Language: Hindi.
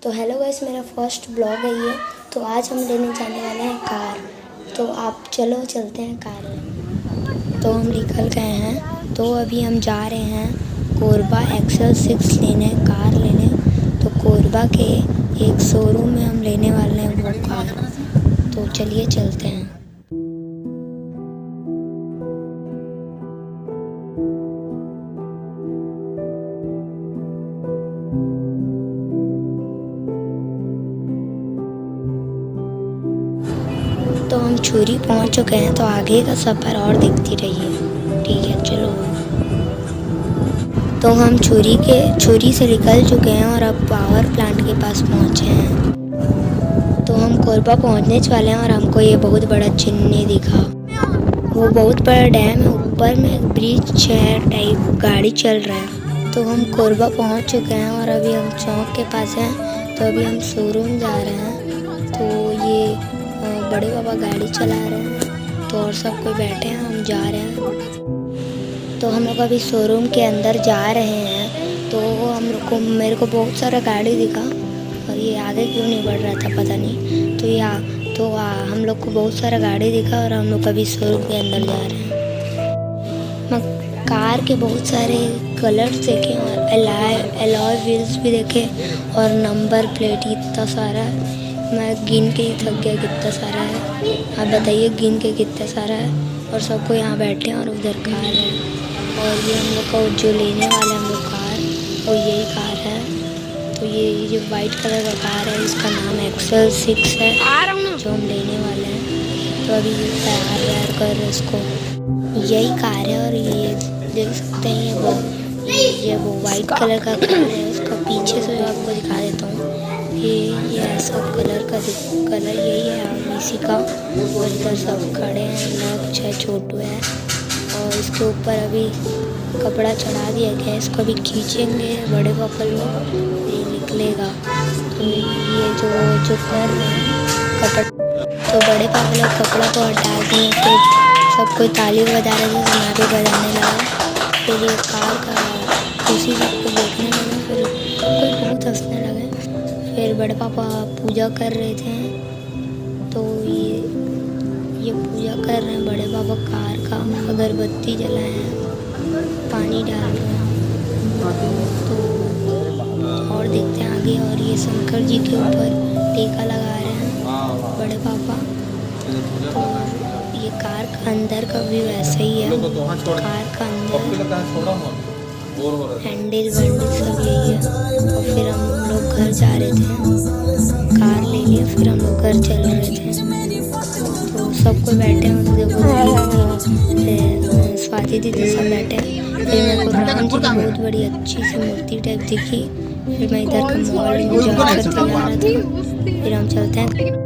तो हेलो गाइस, मेरा फर्स्ट ब्लॉग है ये। तो आज हम लेने जाने वाले हैं कार। तो आप चलो चलते हैं कार लेने। तो हम निकल गए हैं। तो अभी हम जा रहे हैं कोरबा XL6 लेने, कार लेने। तो कोरबा के एक शोरूम में हम लेने वाले हैं वो कार। तो चलिए चलते हैं। तो हम छुरी पहुंच चुके हैं। तो आगे का सफ़र और देखती रहिए। ठीक है, चलो। तो हम छुरी से निकल चुके हैं और अब पावर प्लांट के पास पहुंचे हैं। तो हम कोरबा पहुंचने वाले हैं और हमको ये बहुत बड़ा चिमनी दिखा। वो बहुत बड़ा डैम है, ऊपर में एक ब्रिज है टाइप, गाड़ी चल रहा है। तो हम कोरबा पहुंच चुके हैं और अभी हम चौक के पास हैं। तो अभी हम शोरूम जा रहे हैं। तो ये बड़े पापा गाड़ी चला रहे हैं। तो और सब कोई बैठे हैं, हम जा रहे हैं। तो हम लोग अभी शोरूम के अंदर जा रहे हैं। तो हम लोग को मेरे को बहुत सारा गाड़ी दिखा और ये आगे क्यों नहीं बढ़ रहा था पता नहीं। तो हम लोग को बहुत सारा गाड़ी दिखा और हम लोग अभी शोरूम के अंदर जा रहे हैं। मैं कार के बहुत सारे कलर्स देखे और अलॉय व्हील्स भी देखे और नंबर प्लेट इतना सारा है। मैं गिन के ही थक गया कितना सारा है। आप बताइए गिन के कितना सारा है। और सबको यहाँ बैठे हैं और उधर कार है। और ये हम लोग का जो लेने वाला है हम लोग कार, वो यही कार है। तो ये जो वाइट कलर का कार है इसका नाम XL6 है जो हम लेने वाले हैं। तो अभी तैयार कर रहे इसको। यही कार है और ये देख सकते हैं ये वो वाइट कलर का कार है। उसका पीछे से आपको दिखा देता हूँ। ये ऐसा कलर यही है इसी का। और इधर सब खड़े हैं, लक्ष्य है, छोटू है। और इसके ऊपर अभी कपड़ा चढ़ा दिया गया है। इसको अभी खींचेंगे बड़े पापा लोग, ये निकलेगा। तो ये जो कर रहे हैं कपड़ा, तो बड़े पापा लोग कपड़ा को हटा दिए। फिर सब कोई ताली बजा रहे थे, मैं भी बजाने लगा। फिर ये कार का खुशी सबको देखने लगा। फिर कोई बहुत हंसने लगे। फिर बड़े पापा पूजा कर रहे थे। तो ये पूजा कर रहे हैं बड़े पापा कार का। अगरबत्ती जलाए हैं, पानी डाल रहे हैं। तो और देखते हैं आगे। और ये शंकर जी के ऊपर टीका लगा रहे हैं बड़े पापा। तो ये कार का अंदर का भी वैसा ही है। कार का अंदर हैंडल सब यही है। और फिर हम लोग घर जा रहे थे, कार ले लिया। फिर हम लोग घर चल रहे थे। तो सब कोई बैठे हैं, स्वाति दीदी सब बैठे। फिर मेरे को राम जी की बहुत बड़ी अच्छी सी मूर्ति टाइप दिखी। फिर मैं इधर का मॉल एंजॉय करते जा रहा था। फिर हम चलते हैं।